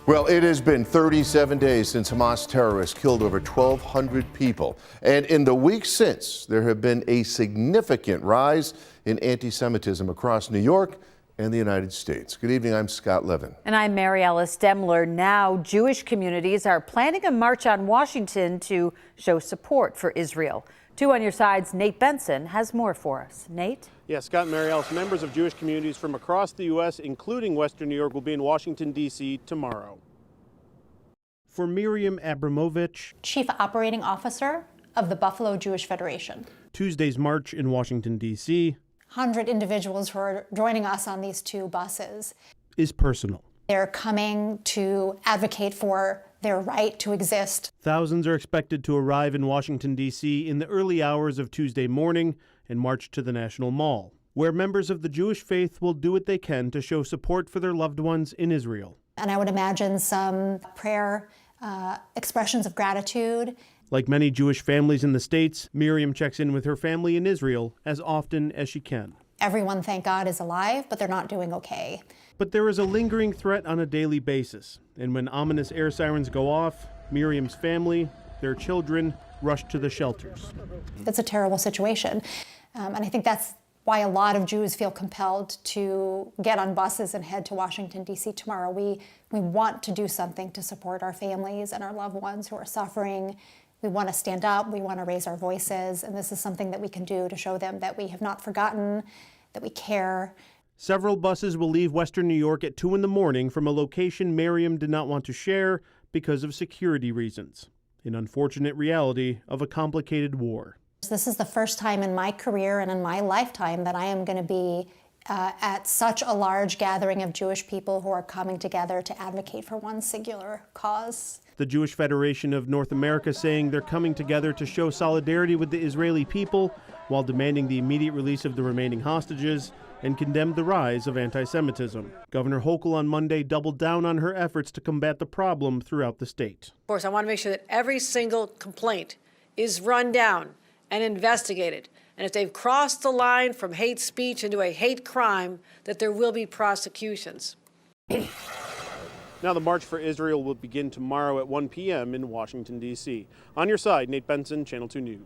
Well, it has been 37 days since Hamas terrorists killed over 1,200 people. And in the weeks since, there have been a significant rise in anti-Semitism across New York and the United States. Good evening, I'm Scott Levin. And I'm Mary Alice Demler. Now, Jewish communities are planning a march on Washington to show support for Israel. 2 on your side's Nate Benson has more for us. Nate? Yeah, Scott and Mary Alice, members of Jewish communities from across the U.S., including Western New York, will be in Washington, D.C. tomorrow. For Miriam Abramovich, Chief Operating Officer of the Buffalo Jewish Federation, Tuesday's march in Washington, D.C. 100 individuals who are joining us on these 2 buses is personal. They're coming to advocate for their right to exist. Thousands are expected to arrive in Washington, D.C. in the early hours of Tuesday morning and march to the National Mall, where members of the Jewish faith will do what they can to show support for their loved ones in Israel. And I would imagine some prayer, expressions of gratitude. Like many Jewish families in the States, Miriam checks in with her family in Israel as often as she can. Everyone, thank God, is alive, but they're not doing okay. But there is a lingering threat on a daily basis, and when ominous air sirens go off, Miriam's family, their children, rush to the shelters. It's a terrible situation, and I think that's why a lot of Jews feel compelled to get on buses and head to Washington, D.C. tomorrow. We want to do something to support our families and our loved ones who are suffering. We want to stand up, we want to raise our voices, and this is something that we can do to show them that we have not forgotten, that we care. Several buses will leave Western New York at 2 in the morning from a location Miriam did not want to share because of security reasons, an unfortunate reality of a complicated war. This is the first time in my career and in my lifetime that I am going to be at such a large gathering of Jewish people who are coming together to advocate for one singular cause. The Jewish Federation of North America saying they're coming together to show solidarity with the Israeli people while demanding the immediate release of the remaining hostages and condemned the rise of anti-Semitism. Governor Hochul on Monday doubled down on her efforts to combat the problem throughout the state. Of course, I want to make sure that every single complaint is run down and investigated. And if they've crossed the line from hate speech into a hate crime, that there will be prosecutions. Now the March for Israel will begin tomorrow at 1 p.m. in Washington, D.C. On your side, Nate Benson, Channel 2 News.